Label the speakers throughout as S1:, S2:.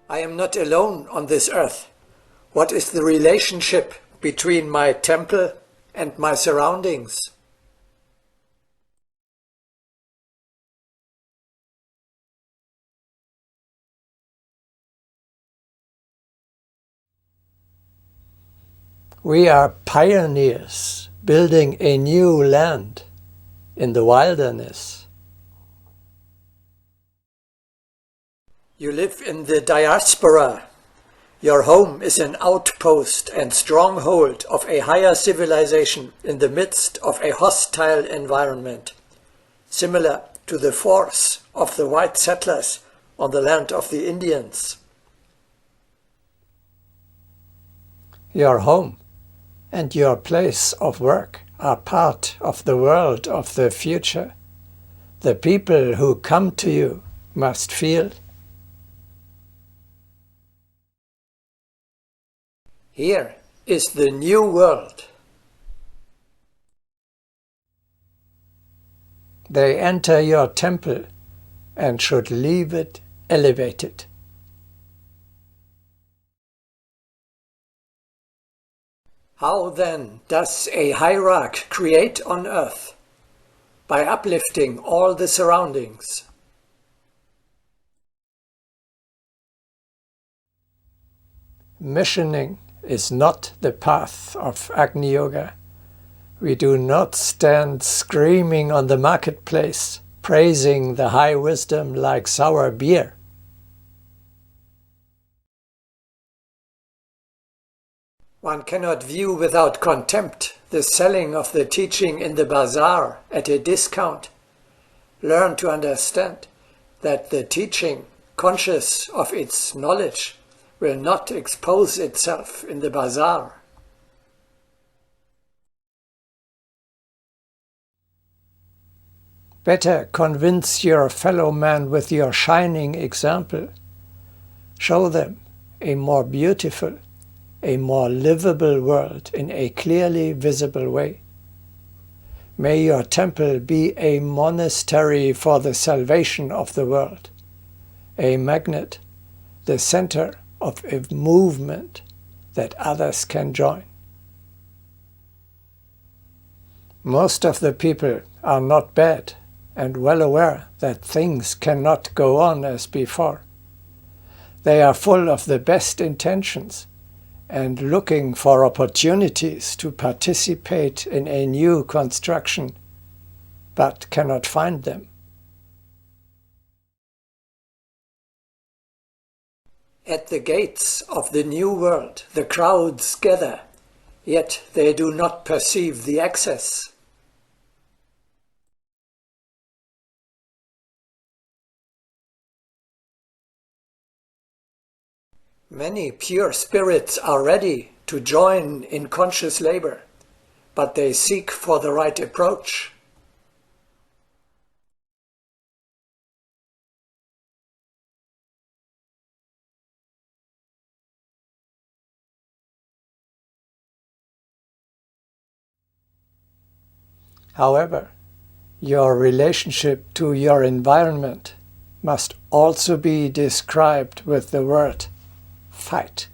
S1: I am not alone on this earth. What is the relationship between my temple and my surroundings? We are pioneers building a new land in the wilderness. You live in the diaspora. Your home is an outpost and stronghold of a higher civilization in the midst of a hostile environment, similar to the force of the white settlers on the land of the Indians. Your home and your place of work are part of the world of the future. The people who come to you must feel. Here is the new world. They enter your temple and should leave it elevated. How then does a hierarch create on earth? By uplifting all the surroundings. Missioning is not the path of Agni Yoga. We do not stand screaming on the marketplace, praising the high wisdom like sour beer. One cannot view without contempt the selling of the teaching in the bazaar at a discount. Learn to understand that the teaching, conscious of its knowledge, will not expose itself in the bazaar. Better convince your fellow man with your shining example. Show them a more beautiful, a more livable world in a clearly visible way. May your temple be a monastery for the salvation of the world, a magnet, the center of a movement that others can join. Most of the people are not bad and well aware that things cannot go on as before. They are full of the best intentions and looking for opportunities to participate in a new construction, but cannot find them. At the gates of the new world, the crowds gather, yet they do not perceive the access. Many pure spirits are ready to join in conscious labor, but they seek for the right approach. However, your relationship to your environment must also be described with the word fight.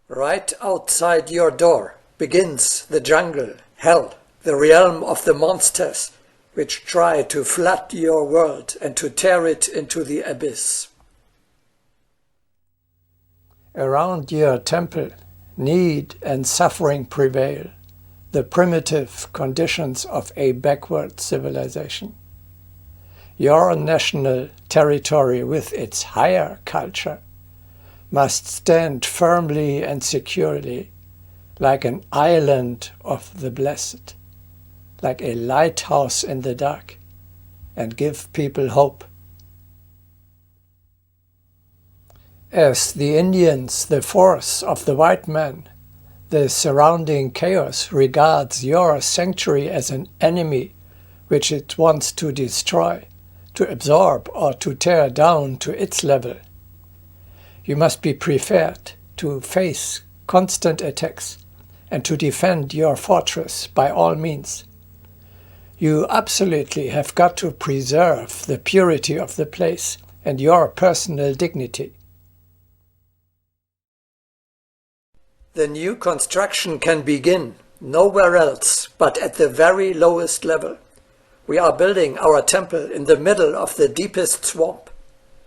S1: Right outside your door begins the jungle, hell, the realm of the monsters which try to flood your world and to tear it into the abyss. Around your temple, need and suffering prevail, the primitive conditions of a backward civilization. Your national territory with its higher culture must stand firmly and securely like an island of the blessed, like a lighthouse in the dark, and give people hope. As the Indians, the force of the white man, the surrounding chaos regards your sanctuary as an enemy which it wants to destroy, to absorb or to tear down to its level. You must be prepared to face constant attacks and to defend your fortress by all means. You absolutely have got to preserve the purity of the place and your personal dignity. The new construction can begin nowhere else but at the very lowest level. We are building our temple in the middle of the deepest swamp,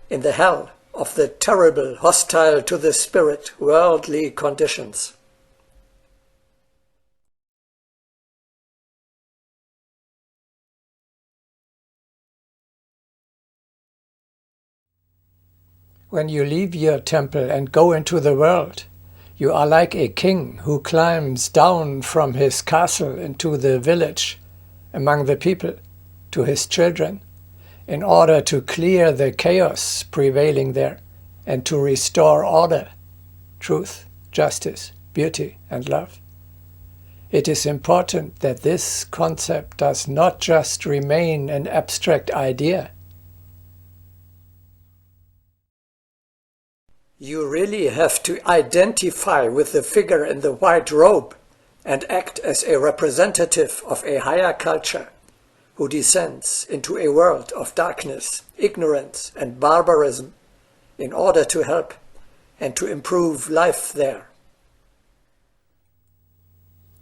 S1: in the hell of the terrible, hostile to the spirit, worldly conditions. When you leave your temple and go into the world, you are like a king who climbs down from his castle into the village, among the people, to his children, in order to clear the chaos prevailing there and to restore order, truth, justice, beauty, and love. It is important that this concept does not just remain an abstract idea. You really have to identify with the figure in the white robe and act as a representative of a higher culture who descends into a world of darkness, ignorance, and barbarism in order to help and to improve life there.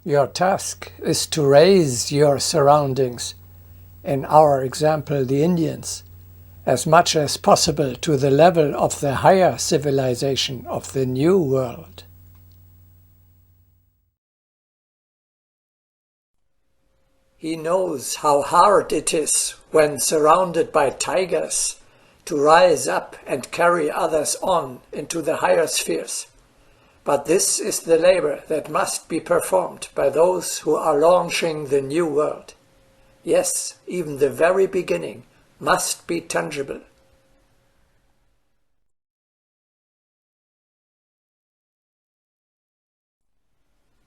S1: Your task is to raise your surroundings, in our example the Indians, as much as possible to the level of the higher civilization of the New World. He knows how hard it is, when surrounded by tigers, to rise up and carry others on into the higher spheres. But this is the labor that must be performed by those who are launching the New World. Yes, even the very beginning must be tangible.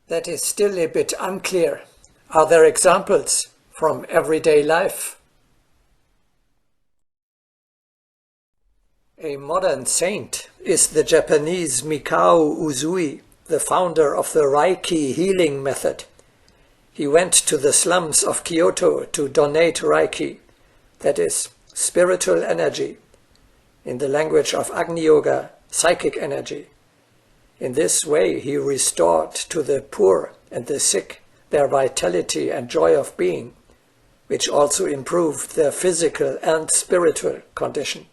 S1: That is still a bit unclear. Are there examples from everyday life? A modern saint is the Japanese Mikao Usui, the founder of the Reiki healing method. He went to the slums of Kyoto to donate Reiki, that is, spiritual energy, in the language of Agni Yoga, psychic energy. In this way he restored to the poor and the sick their vitality and joy of being, which also improved their physical and spiritual condition.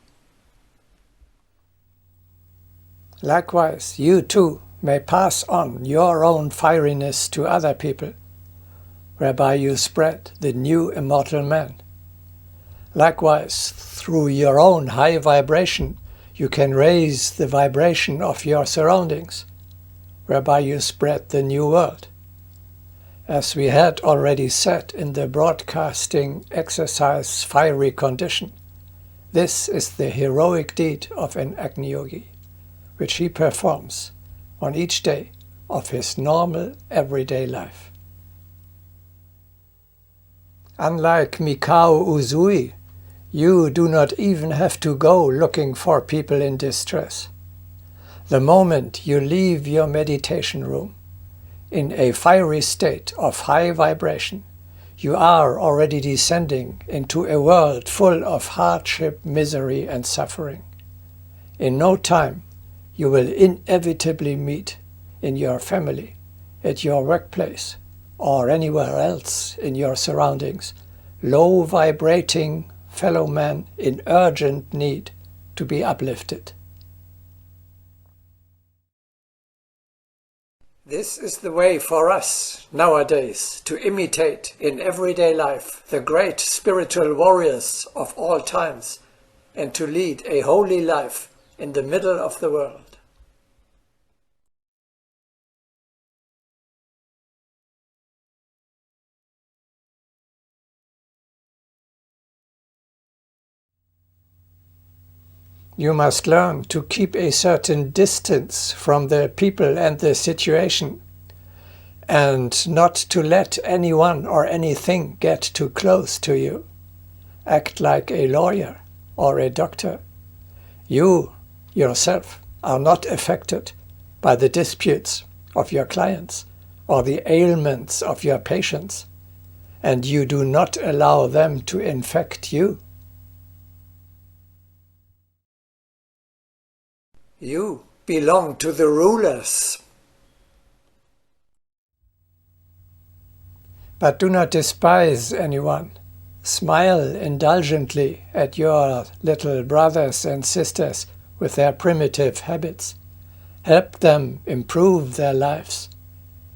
S1: Likewise, you too may pass on your own fieriness to other people, whereby you spread the new immortal man. Likewise, through your own high vibration, you can raise the vibration of your surroundings, whereby you spread the new world. As we had already said in the broadcasting exercise Fiery Condition, this is the heroic deed of an Agni Yogi, which he performs on each day of his normal everyday life. Unlike Mikao Usui, you do not even have to go looking for people in distress. The moment you leave your meditation room, in a fiery state of high vibration, you are already descending into a world full of hardship, misery, and suffering. In no time, you will inevitably meet in your family, at your workplace, or anywhere else in your surroundings, low vibrating fellow men in urgent need to be uplifted. This is the way for us nowadays to imitate in everyday life the great spiritual warriors of all times and to lead a holy life in the middle of the world. You must learn to keep a certain distance from the people and the situation, and not to let anyone or anything get too close to you. Act like a lawyer or a doctor. You, yourself, are not affected by the disputes of your clients or the ailments of your patients, and you do not allow them to infect you. You belong to the rulers. But do not despise anyone. Smile indulgently at your little brothers and sisters with their primitive habits. Help them improve their lives.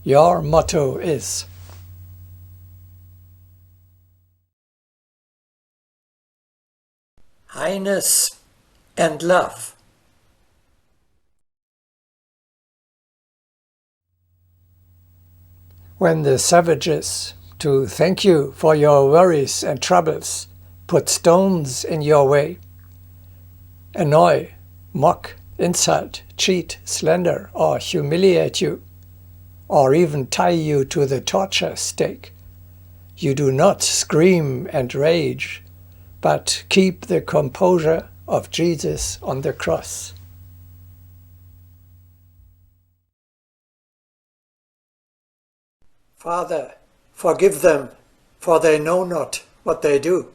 S1: Your motto is Highness and love. When the savages, to thank you for your worries and troubles, put stones in your way, annoy, mock, insult, cheat, slander, or humiliate you, or even tie you to the torture stake, you do not scream and rage, but keep the composure of Jesus on the cross. Father, forgive them, for they know not what they do.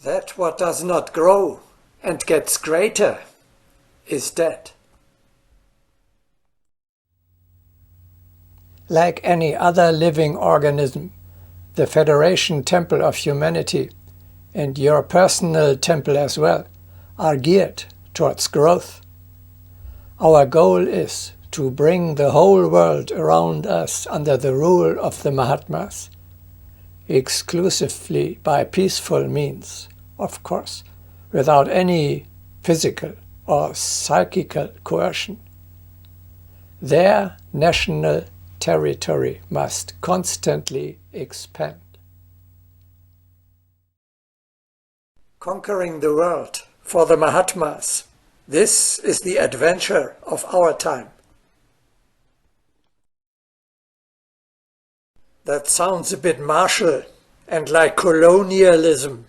S1: That what does not grow and gets greater is dead. Like any other living organism, the Federation Temple of Humanity and your personal temple as well are geared towards growth. Our goal is to bring the whole world around us under the rule of the Mahatmas, exclusively by peaceful means, of course, without any physical or psychical coercion. Their national territory must constantly expand. Conquering the world for the Mahatmas. This is the adventure of our time. That sounds a bit martial and like colonialism.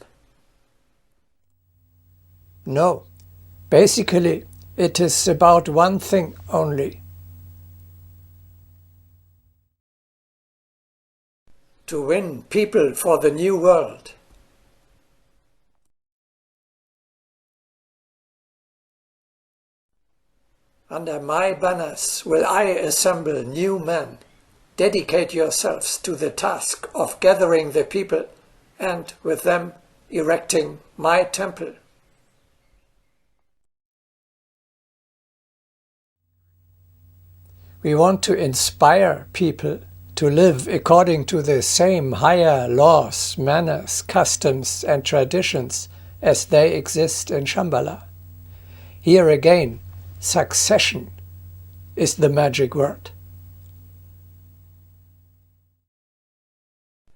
S1: No, basically it is about one thing only. To win people for the new world. Under my banners will I assemble new men. Dedicate yourselves to the task of gathering the people and with them erecting my temple. We want to inspire people to live according to the same higher laws, manners, customs and traditions as they exist in Shambhala. Here again, succession is the magic word.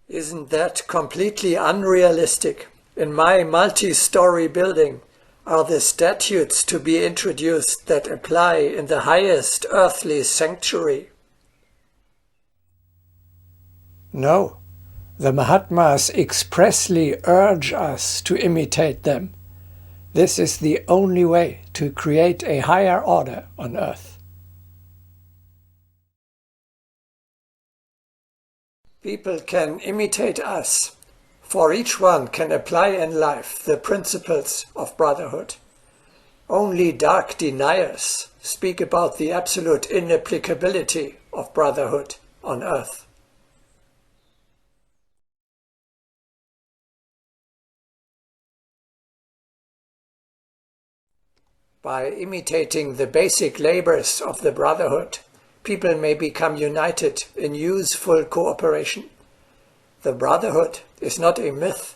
S1: Isn't that completely unrealistic? In my multi-story building are the statutes to be introduced that apply in the highest earthly sanctuary. No, the Mahatmas expressly urge us to imitate them. This is the only way to create a higher order on earth. People can imitate us, for each one can apply in life the principles of brotherhood. Only dark deniers speak about the absolute inapplicability of brotherhood on earth. By imitating the basic labors of the brotherhood, people may become united in useful cooperation. The brotherhood is not a myth,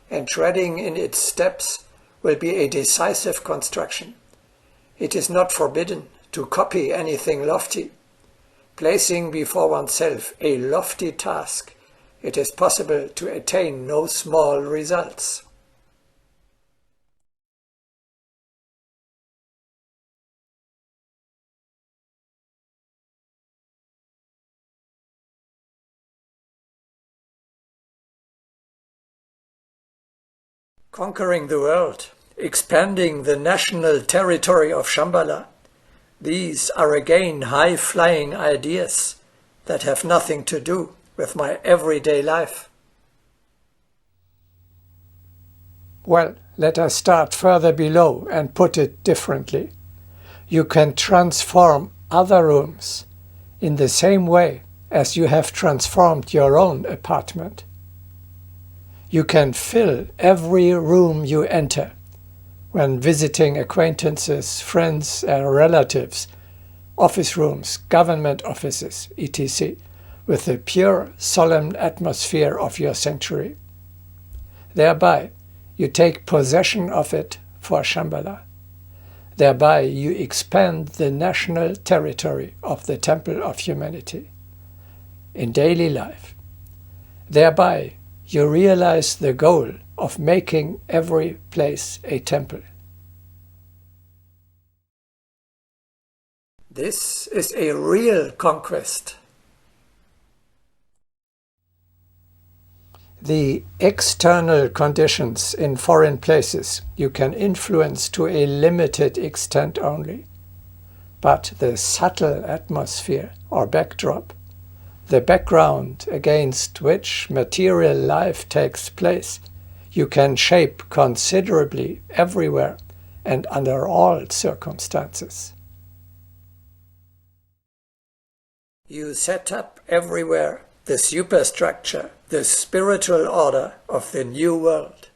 S1: and treading in its steps will be a decisive construction. It is not forbidden to copy anything lofty. Placing before oneself a lofty task, it is possible to attain no small results. Conquering the world, expanding the national territory of Shambhala, these are again high-flying ideas that have nothing to do with my everyday life. Well, let us start further below and put it differently. You can transform other rooms in the same way as you have transformed your own apartment. You can fill every room you enter when visiting acquaintances, friends and relatives, office rooms, government offices, etc., with the pure, solemn atmosphere of your sanctuary. Thereby, you take possession of it for Shambhala. Thereby, you expand the national territory of the Temple of Humanity in daily life. Thereby, you realize the goal of making every place a temple. This is a real conquest. The external conditions in foreign places you can influence to a limited extent only. But the subtle atmosphere or backdrop, the background against which material life takes place, you can shape considerably everywhere and under all circumstances. You set up everywhere the superstructure, the spiritual order of the new world.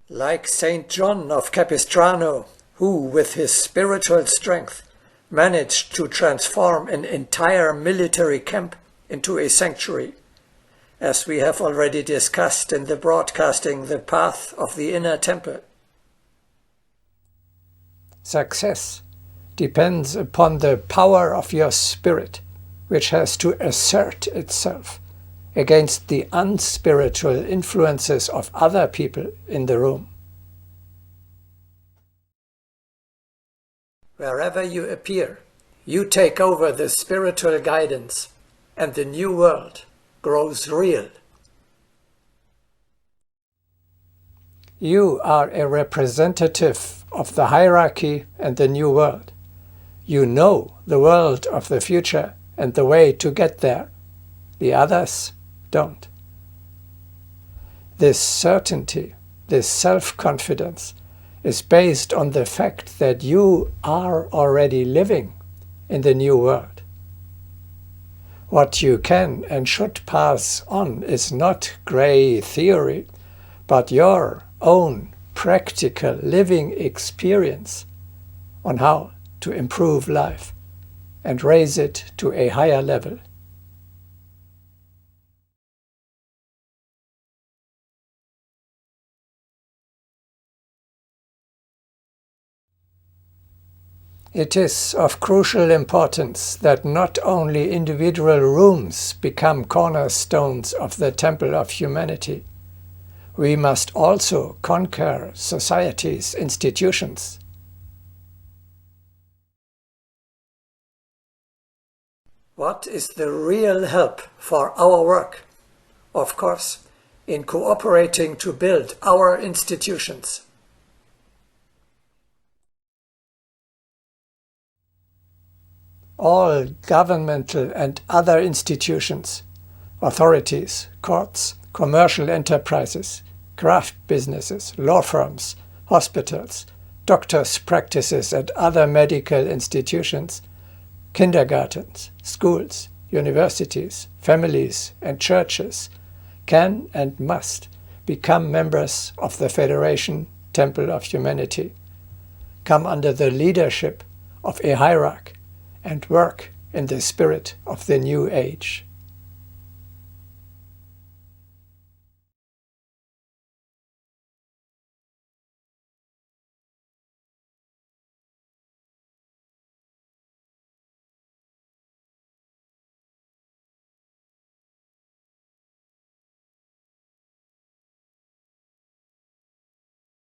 S1: Like Saint John of Capistrano, who with his spiritual strength managed to transform an entire military camp into a sanctuary, as we have already discussed in the broadcasting The Path of the Inner Temple. Success depends upon the power of your spirit, which has to assert itself against the unspiritual influences of other people in the room. Wherever you appear, you take over the spiritual guidance, and the new world grows real. You are a representative of the hierarchy and the new world. You know the world of the future and the way to get there. The others don't. This certainty, this self-confidence, is based on the fact that you are already living in the new world. What you can and should pass on is not grey theory, but your own practical living experience on how to improve life and raise it to a higher level. It is of crucial importance that not only individual rooms become cornerstones of the Temple of Humanity. We must also conquer society's institutions. What is the real help for our work? Of course, in cooperating to build our institutions. All governmental and other institutions, authorities, courts, commercial enterprises, craft businesses, law firms, hospitals, doctors' practices and other medical institutions, kindergartens, schools, universities, families and churches can and must become members of the Federation Temple of Humanity, come under the leadership of a hierarch, and work in the spirit of the new age.